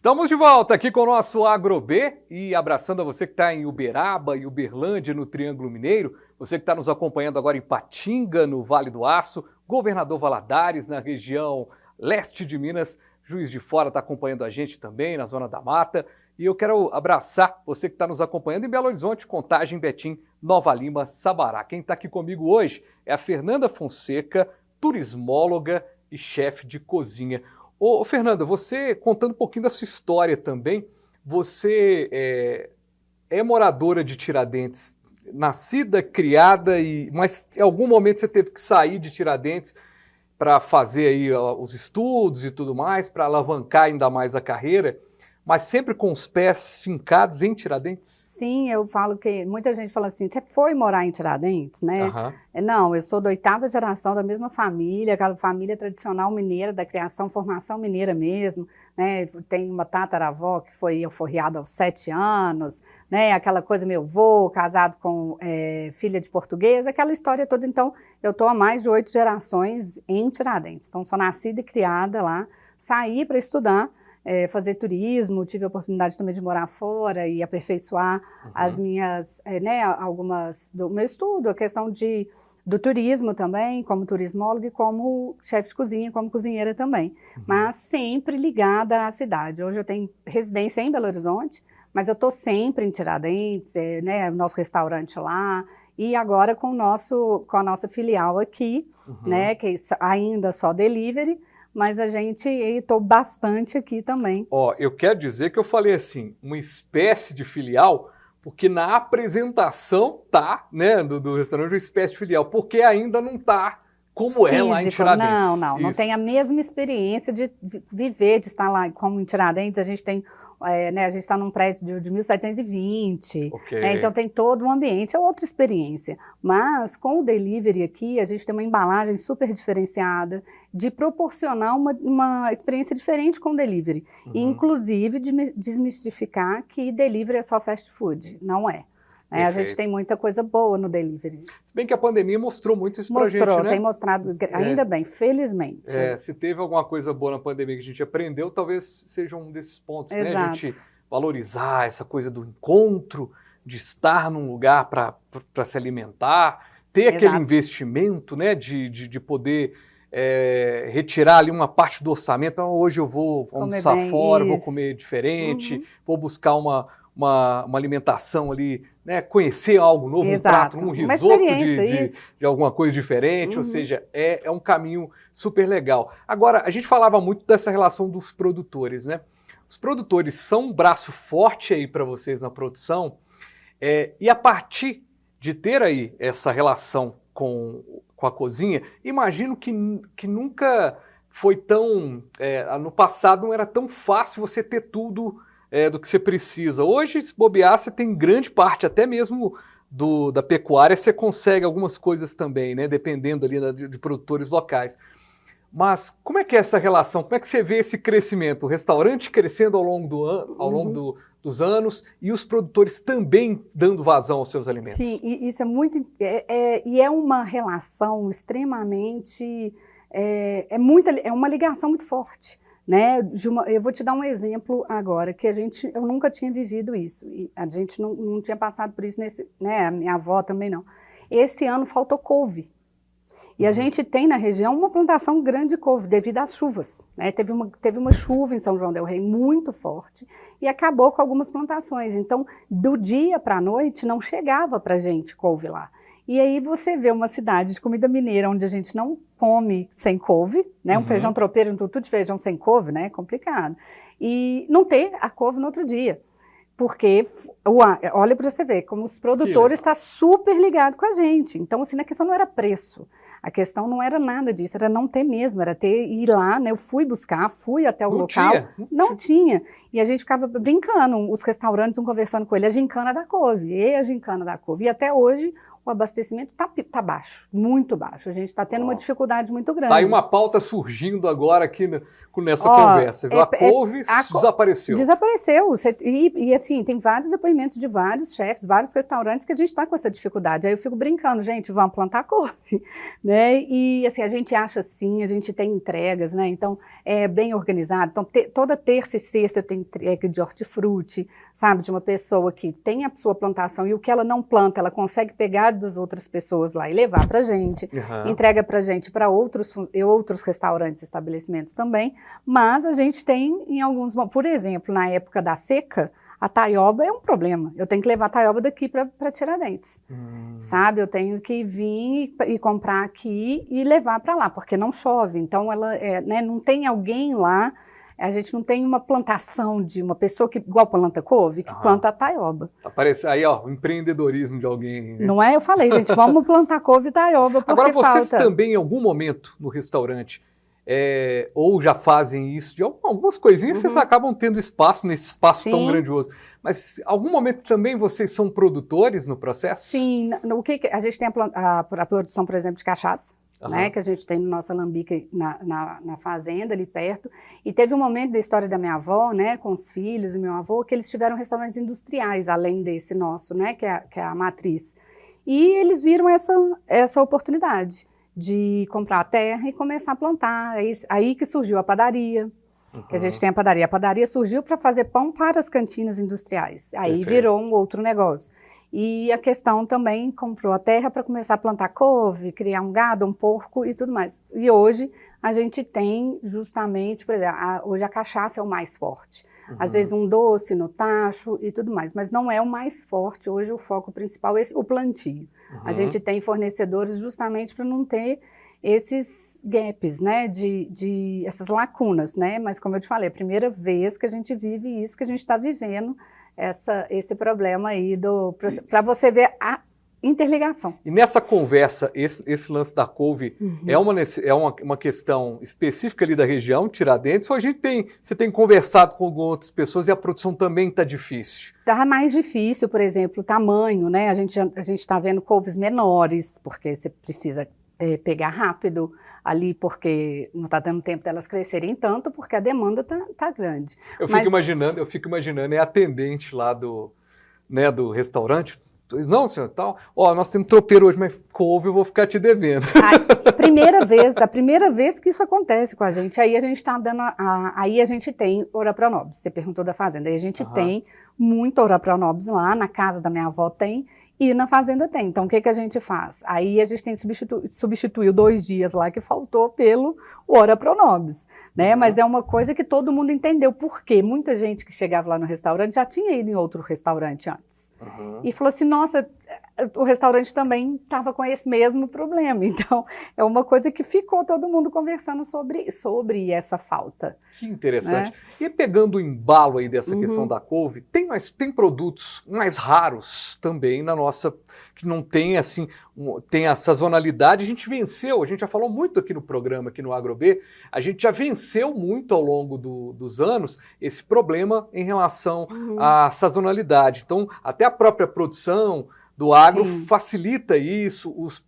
Estamos de volta aqui com o nosso AgroB e abraçando a você que está em Uberaba e Uberlândia, no Triângulo Mineiro, você que está nos acompanhando agora em Patinga, no Vale do Aço, Governador Valadares, na região leste de Minas, Juiz de Fora está acompanhando a gente também, na Zona da Mata. E eu quero abraçar você que está nos acompanhando em Belo Horizonte, Contagem, Betim, Nova Lima, Sabará. Quem está aqui comigo hoje é a Fernanda Fonseca, turismóloga e chefe de cozinha. Ô, Fernanda, você, contando um pouquinho da sua história também, você é moradora de Tiradentes, nascida, criada, mas em algum momento você teve que sair de Tiradentes para fazer aí os estudos e tudo mais, para alavancar ainda mais a carreira, mas sempre com os pés fincados em Tiradentes? Sim, eu falo que muita gente fala assim, você foi morar em Tiradentes, né? Uhum. Não, eu sou da 8ª geração da mesma família, aquela família tradicional mineira, da criação, formação mineira mesmo, né? Tem uma tataravó que foi alforriada aos 7 anos, né? Aquela coisa, meu avô casado com filha de português, aquela história toda. Então, eu estou há mais de 8 gerações em Tiradentes. Então, sou nascida e criada lá, saí para estudar, fazer turismo, tive a oportunidade também de morar fora e aperfeiçoar as minhas, algumas do meu estudo, a questão do turismo também, como turismóloga e como chefe de cozinha, como cozinheira também, mas sempre ligada à cidade. Hoje eu tenho residência em Belo Horizonte, mas eu estou sempre em Tiradentes, o nosso restaurante lá, e agora com a nossa filial aqui, né, que ainda só delivery, mas estou bastante aqui também. Ó, eu quero dizer que eu falei assim, uma espécie de filial, porque na apresentação tá, né, do restaurante uma espécie de filial, porque ainda não tá como é lá em Tiradentes. Não tem a mesma experiência de viver, de estar lá como em Tiradentes. A gente tem, a gente está num prédio de 1720, Okay. Então tem todo um ambiente, é outra experiência. Mas com o delivery aqui, a gente tem uma embalagem super diferenciada, de proporcionar uma experiência diferente com o delivery. Inclusive de desmistificar que delivery é só fast food, não é. A gente tem muita coisa boa no delivery. Se bem que a pandemia mostrou muito isso pra gente, né? Tem mostrado, ainda bem, felizmente. Se teve alguma coisa boa na pandemia que a gente aprendeu, talvez seja um desses pontos, né? A gente valorizar essa coisa do encontro, de estar num lugar para se alimentar, ter aquele investimento, né? De poder retirar ali uma parte do orçamento. Então, hoje eu vou almoçar fora, vou comer diferente, vou buscar uma alimentação ali, né, conhecer algo novo, um prato, um risoto de alguma coisa diferente, ou seja, é um caminho super legal. Agora, a gente falava muito dessa relação dos produtores, né? Os produtores são um braço forte aí para vocês na produção, e a partir de ter aí essa relação com a cozinha, imagino que nunca foi tão, no passado não era tão fácil você ter tudo do que você precisa. Hoje, se bobear, você tem grande parte, até mesmo da pecuária, você consegue algumas coisas também, né? Dependendo ali de produtores locais. Mas como é que é essa relação? Como é que você vê esse crescimento? O restaurante crescendo ao longo dos anos e os produtores também dando vazão aos seus alimentos? Sim, isso é muito... E é uma relação extremamente... É uma ligação muito forte. Né? Eu vou te dar um exemplo agora, que eu nunca tinha vivido isso, e a gente não tinha passado por isso, né? A minha avó também não. Esse ano faltou couve, e a gente tem na região uma plantação grande de couve, devido às chuvas, né? Teve uma chuva em São João del Rei muito forte, e acabou com algumas plantações, então do dia para a noite não chegava para a gente couve lá. E aí você vê uma cidade de comida mineira onde a gente não come sem couve, né? Um feijão tropeiro, um tutu de feijão sem couve, né? É complicado. E não ter a couve no outro dia. Porque, olha para você ver, como os produtores estão super ligados com a gente. Então, assim, a questão não era preço. A questão não era nada disso, era não ter mesmo, era ir lá, né? Eu fui buscar, fui até o local. Não tinha. E a gente ficava brincando, os restaurantes, conversando com ele, a gincana da couve, e a gincana da couve. E até hoje, o abastecimento está baixo, muito baixo. A gente está tendo uma dificuldade muito grande. Está aí uma pauta surgindo agora aqui nessa conversa. A couve desapareceu. Desapareceu. E assim, tem vários depoimentos de vários chefes, vários restaurantes que a gente está com essa dificuldade. Aí eu fico brincando, gente, vamos plantar couve. Né? E assim, a gente acha assim, a gente tem entregas, né? Então, é bem organizado. Então, toda terça e sexta eu tenho entrega de hortifruti, sabe? De uma pessoa que tem a sua plantação e o que ela não planta, ela consegue pegar das outras pessoas lá e levar para a gente, entrega para a gente para outros restaurantes, estabelecimentos também, mas a gente tem em alguns, por exemplo, na época da seca, a taioba é um problema, eu tenho que levar a taioba daqui para Tiradentes, sabe, eu tenho que vir e comprar aqui e levar para lá, porque não chove, então ela, né, não tem alguém lá. A gente não tem uma plantação de uma pessoa que, igual planta couve, que planta a taioba. Aparece aí, ó, o empreendedorismo de alguém. Né? Não é? Eu falei, gente, vamos plantar couve e taioba, porque agora, vocês falta. Também, em algum momento, no restaurante, ou já fazem isso, de algumas coisinhas, vocês acabam tendo espaço, nesse espaço tão grandioso. Mas, em algum momento também, vocês são produtores no processo? Sim. A gente tem a produção, por exemplo, de cachaça. Né, que a gente tem no nosso alambique na fazenda, ali perto. E teve um momento da história da minha avó, né, com os filhos e meu avô, que eles tiveram restaurantes industriais, além desse nosso, né, que é a matriz. E eles viram essa oportunidade de comprar a terra e começar a plantar. Aí que surgiu a padaria, que a gente tem a padaria. A padaria surgiu para fazer pão para as cantinas industriais. Aí virou um outro negócio. E a questão também comprou a terra para começar a plantar couve, criar um gado, um porco e tudo mais. E hoje a gente tem justamente, por exemplo, hoje a cachaça é o mais forte. Às vezes um doce no tacho e tudo mais, mas não é o mais forte. Hoje o foco principal é o plantio. A gente tem fornecedores justamente para não ter esses gaps, né, essas lacunas, né? Mas como eu te falei, é a primeira vez que a gente vive isso que a gente está vivendo, esse problema aí para você ver a interligação. E nessa conversa, esse lance da couve é uma questão específica ali da região, Tiradentes, ou você tem conversado com outras pessoas e a produção também está difícil? Está mais difícil, por exemplo, o tamanho, né? A gente está vendo couves menores, porque você precisa pegar rápido ali, porque não está dando tempo delas crescerem tanto, porque a demanda tá grande. Eu fico imaginando, é atendente lá do restaurante, não, senhor, tal, nós temos tropeiro hoje, mas couve eu vou ficar te devendo. A primeira vez que isso acontece com a gente, aí a gente está dando, aí a gente tem Ouro Pronobis, você perguntou da fazenda, aí a gente tem muito Ouro Pronobis lá, na casa da minha avó tem, e na fazenda tem. Então, o que a gente faz? Aí a gente tem que substituir 2 dias lá que faltou pelo Ouro Pronobis, né? Mas é uma coisa que todo mundo entendeu. Por quê? Muita gente que chegava lá no restaurante já tinha ido em outro restaurante antes. E falou assim, nossa, o restaurante também estava com esse mesmo problema. Então, é uma coisa que ficou todo mundo conversando sobre essa falta. Que interessante. Né? E pegando o embalo aí dessa questão da couve, tem produtos mais raros também na nossa, que não tem assim, tem a sazonalidade. A gente já falou muito aqui no programa, aqui no AgroB, a gente já venceu muito ao longo dos anos esse problema em relação à sazonalidade. Então, até a própria produção do agro facilita isso, os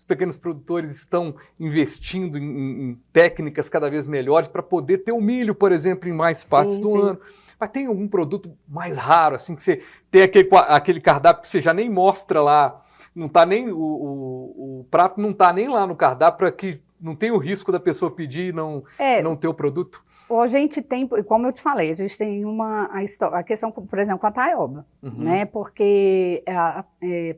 pequenos produtores estão investindo em técnicas cada vez melhores para poder ter o milho, por exemplo, em mais partes do ano. Mas tem algum produto mais raro, assim, que você tem aquele cardápio que você já nem mostra lá, não tá nem, o prato não está nem lá no cardápio para que não tenha o risco da pessoa pedir e não ter o produto? A gente tem, como eu te falei, a gente tem a questão, por exemplo, com a taioba, né? Porque,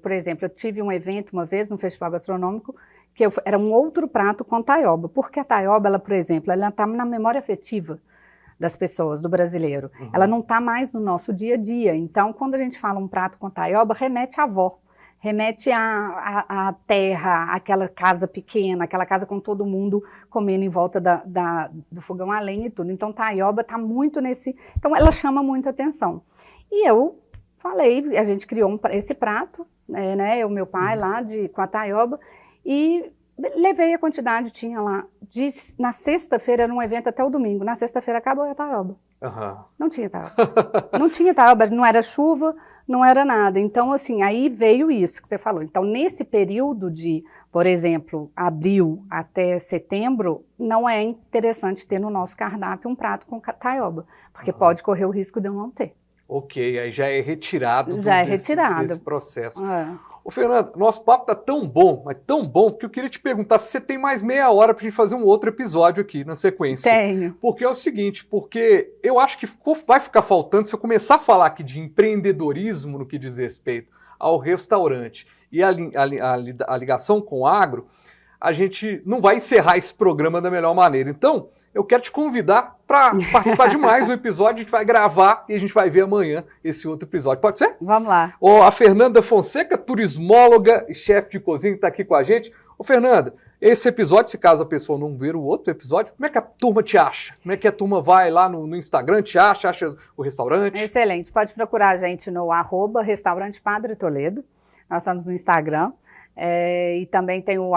por exemplo, eu tive um evento uma vez no Festival Gastronômico que era um outro prato com taioba, porque a taioba, ela, por exemplo, ela está na memória afetiva das pessoas, do brasileiro. Ela não está mais no nosso dia a dia. Então, quando a gente fala um prato com taioba, remete à avó. Remete à terra, àquela casa pequena, aquela casa com todo mundo comendo em volta do fogão a lenha e tudo. Então, taioba está muito nesse... Então, ela chama muita atenção. E eu falei, a gente criou esse prato, né, eu e meu pai lá, com a taioba, e levei a quantidade, tinha lá na sexta-feira era um evento até o domingo, na sexta-feira acabou a taioba. Uhum. Não tinha taioba. Não tinha taioba, não era chuva, não era nada. Então, assim, aí veio isso que você falou. Então, nesse período de, por exemplo, abril até setembro, não é interessante ter no nosso cardápio um prato com taioba, porque pode correr o risco de eu não ter. Ok, aí já é retirado desse processo. Ô, Fernanda, nosso papo tá tão bom, mas tão bom, que eu queria te perguntar se você tem mais meia hora pra gente fazer um outro episódio aqui na sequência. Tenho. Porque é o seguinte, porque eu acho que vai ficar faltando, se eu começar a falar aqui de empreendedorismo no que diz respeito ao restaurante e a ligação com o agro, a gente não vai encerrar esse programa da melhor maneira. Então, eu quero te convidar para participar de mais um episódio. A gente vai gravar e a gente vai ver amanhã esse outro episódio. Pode ser? Vamos lá. A Fernanda Fonseca, turismóloga e chefe de cozinha, está aqui com a gente. Fernanda, esse episódio, se caso a pessoa não ver o outro episódio, como é que a turma te acha? Como é que a turma vai lá no Instagram, te acha o restaurante? Excelente. Pode procurar a gente no @restaurante Padre Toledo. Nós estamos no Instagram. E também tem o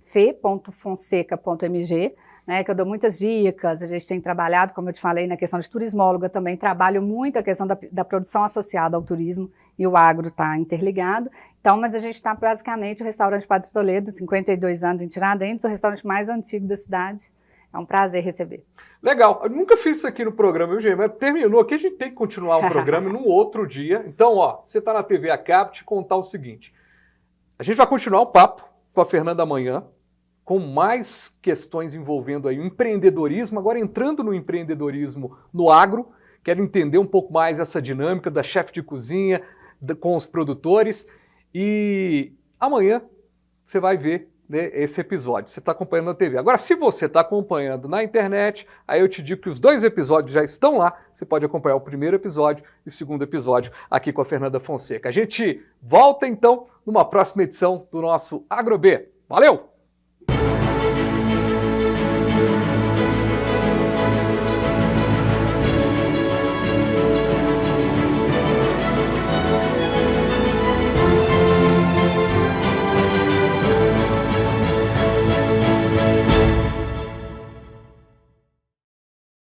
@fe.fonseca.mg, né, que eu dou muitas dicas. A gente tem trabalhado, como eu te falei, na questão de turismóloga também, trabalho muito a questão da produção associada ao turismo, e o agro está interligado. Então, mas a gente está basicamente o restaurante Padre Toledo, 52 anos em Tiradentes, o restaurante mais antigo da cidade. É um prazer receber. Legal. Eu nunca fiz isso aqui no programa, viu, gente? Mas terminou aqui, a gente tem que continuar o programa num outro dia. Então, você está na TV a cabo, te contar o seguinte. A gente vai continuar o papo com a Fernanda amanhã, com mais questões envolvendo aí o empreendedorismo, agora entrando no empreendedorismo no agro. Quero entender um pouco mais essa dinâmica da chefe de cozinha, com os produtores. E amanhã você vai ver, né, esse episódio. Você está acompanhando na TV. Agora, se você está acompanhando na internet, aí eu te digo que os 2 episódios já estão lá. Você pode acompanhar o primeiro episódio e o segundo episódio aqui com a Fernanda Fonseca. A gente volta, então, numa próxima edição do nosso AgroB. Valeu!